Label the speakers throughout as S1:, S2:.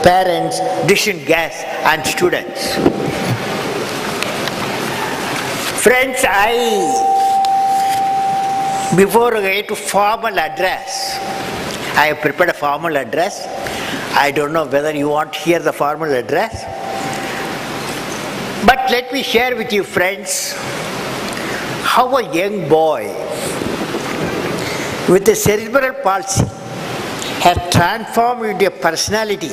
S1: parents, distant guests, and students. Friends, before going to formal address, I have prepared a formal address. I don't know whether you want to hear the formal address. But let me share with you, friends, how a young boy with a cerebral palsy has transformed into a personality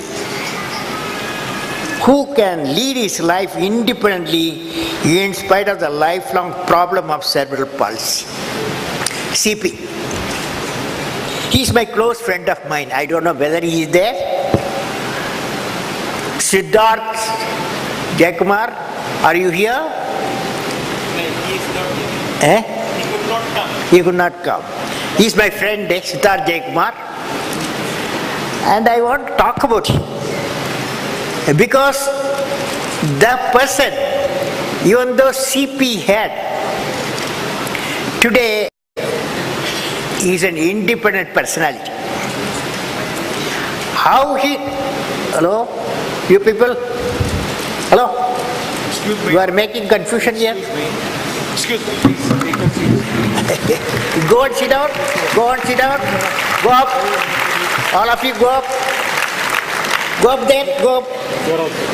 S1: who can lead his life independently in spite of the lifelong problem of cerebral palsy. CP. He is my close friend of mine. I don't know whether he is there. Siddharth Jaikumar, are you here?
S2: No, he is not here. He could not come.
S1: He could not come. He is my friend, Siddharth Jaikumar. And I want to talk about him. Because the person, even though CP had, today is an independent personality. How he, hello, you people, hello?
S2: Excuse me.
S1: You are making confusion here.
S2: Excuse me, please take a seat.
S1: Go and sit down, go and sit down, go up, all of you go up. Go up there, go up.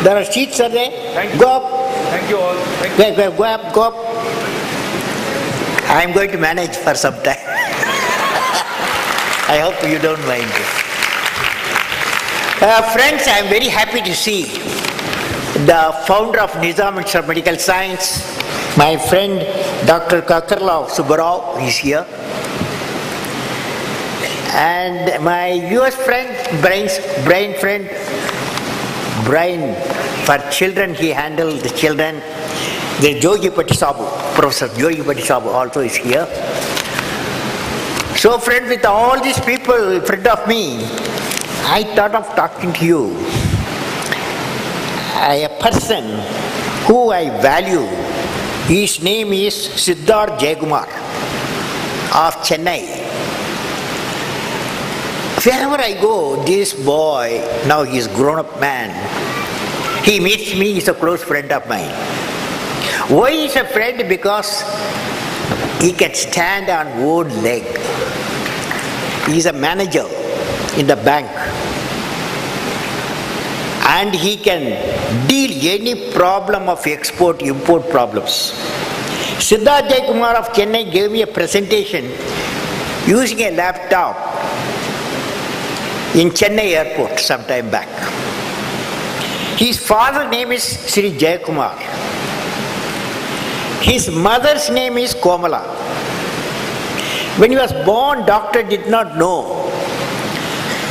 S1: There are seats are there.
S2: Thank you.
S1: Go up.
S2: Thank you all. Thank you.
S1: Go up, go up. I am going to manage for some time. I hope you don't mind. Friends, I am very happy to see the founder of Nizam Institute of Medical Science, my friend Dr. Kakarlao Subbarao is here. And my US friend, brain friend, Brian, for children, he handled the children. The Jogi Patisabu, Professor Jogi Patisabu also is here. So friend, with all these people in front of me, I thought of talking to you. A person who I value, his name is Siddharth Jaikumar of Chennai. Wherever I go, this boy, now he is grown-up man, he meets me, he is a close friend of mine. Why he is a friend? Because he can stand on one leg. He is a manager in the bank. And he can deal any problem of export-import problems. Siddharth Jaikumar of Chennai gave me a presentation using a laptop in Chennai airport some time back. His father's name is Sri Jayakumar. His mother's name is Komala. When he was born, doctor did not know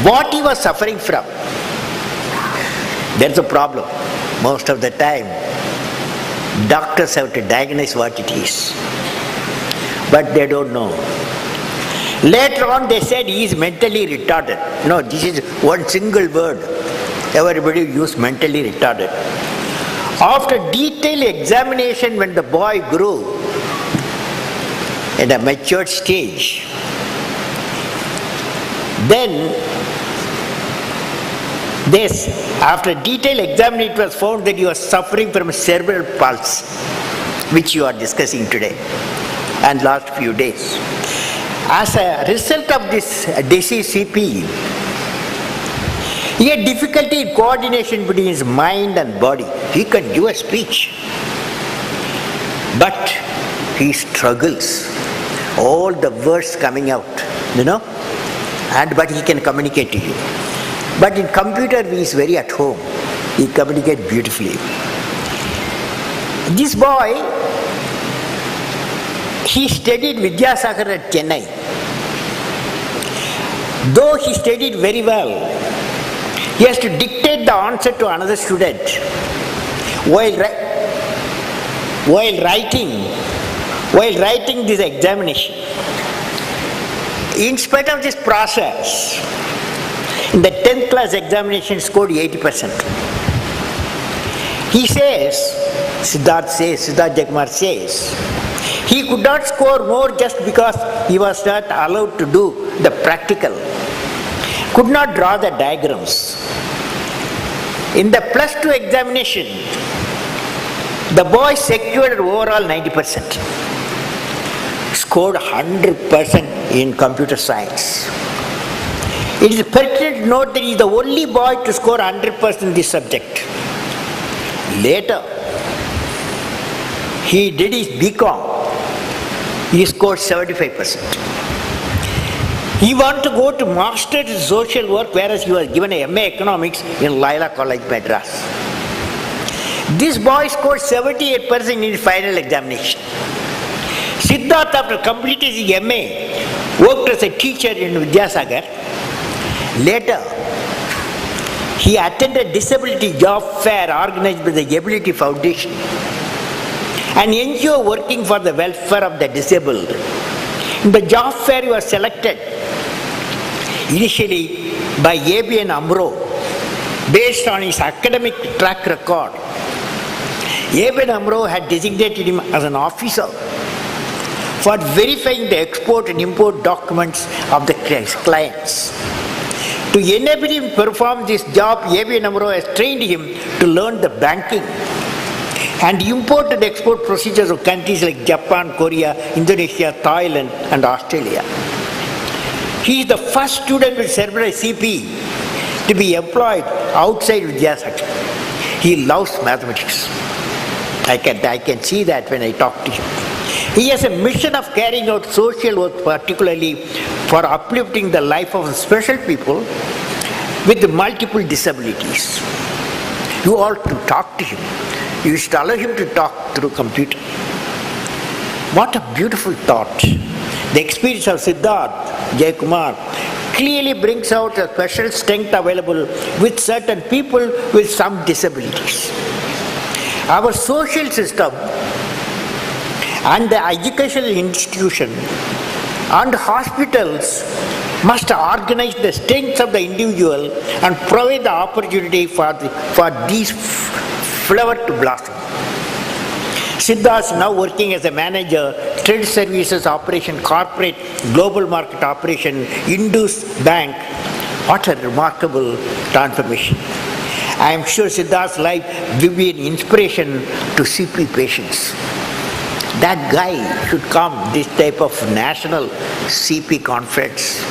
S1: what he was suffering from. That's a problem. Most of the time, doctors have to diagnose what it is. But they don't know. Later on they said he is mentally retarded. No, this is one single word. Everybody used mentally retarded. After detailed examination, when the boy grew at a matured stage, then after detailed examination it was found that he was suffering from cerebral palsy, which you are discussing today and last few days. As a result of this disease CP, he had difficulty in coordination between his mind and body. He can give a speech, but he struggles. All the words coming out, but he can communicate to you. But in computer he is very at home. He communicates beautifully. This boy, he studied Vidyasagar at Chennai. Though he studied very well, he has to dictate the answer to another student while writing this examination. In spite of this process, in the 10th class examination scored 80%. He says, Siddharth Jaikumar says, he could not score more just because he was not allowed to do the practical, could not draw the diagrams. In the plus 2 examination, the boy secured overall 90%, scored 100% in computer science. It is pertinent to note that he is the only boy to score 100% in this subject. Later, he did his BCom. He scored 75%. He wanted to go to Master's in Social Work, whereas he was given a MA Economics in Laila College, Madras. This boy scored 78% in his final examination. Siddharth, after completing his MA, worked as a teacher in Vidyasagar. Later, he attended disability job fair organized by the Ability Foundation, an NGO working for the welfare of the disabled. In the job fair, he was selected initially by ABN AMRO based on his academic track record. ABN AMRO had designated him as an officer for verifying the export and import documents of the clients. To enable him to perform this job, ABN AMRO has trained him to learn the banking and import and export procedures of countries like Japan, Korea, Indonesia, Thailand, and Australia. He is the first student with cerebral CP to be employed outside Vidyasagar. He loves mathematics. I can see that when I talk to him. He has a mission of carrying out social work, particularly for uplifting the life of special people with multiple disabilities. You ought to talk to him. You should allow him to talk through computer. What a beautiful thought. The experience of Siddharth Jayakumar clearly brings out a special strength available with certain people with some disabilities. Our social system and the educational institution and hospitals must organize the strengths of the individual and provide the opportunity for these flowers to blossom. Siddharth is now working as a manager, trade services operation, corporate, global market operation, Indus Bank. What a remarkable transformation. I am sure Siddharth's life will be an inspiration to CP patients. That guy should come this type of national CP conference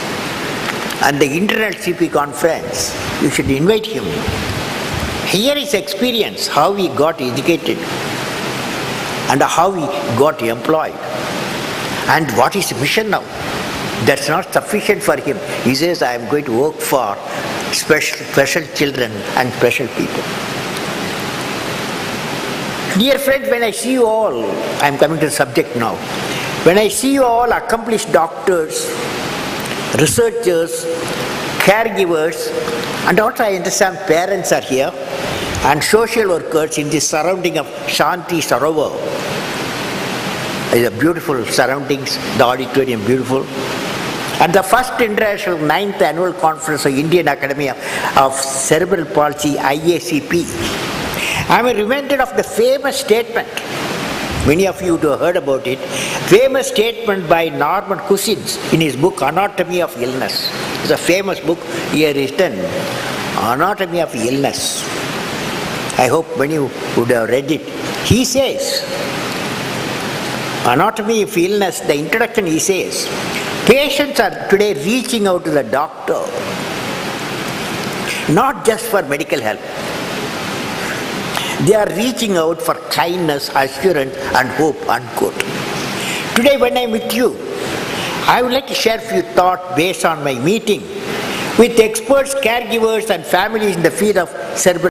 S1: and the internal CP conference. You should invite him. Hear his experience, how he got educated and how he got employed and what is his mission now. That's not sufficient for him. He says, I am going to work for special children and special people. Dear friends, when I see you all, I am coming to the subject now. When I see you all accomplished doctors, researchers, caregivers, and also I understand parents are here, and social workers in the surrounding of Shanti Sarovar. It's a beautiful surroundings, the auditorium beautiful. At the first international 9th annual conference of Indian Academy of Cerebral Palsy, IACP, I am reminded of the famous statement, many of you have heard about it, famous statement by Norman Cousins in his book Anatomy of Illness. It's a famous book he has written, Anatomy of Illness. I hope many would have read it. He says, Anatomy of Illness, the introduction he says, patients are today reaching out to the doctor, not just for medical help. They are reaching out for kindness, assurance and hope, unquote. Today when I am with you, I would like to share a few thoughts based on my meeting with experts, caregivers and families in the field of cerebral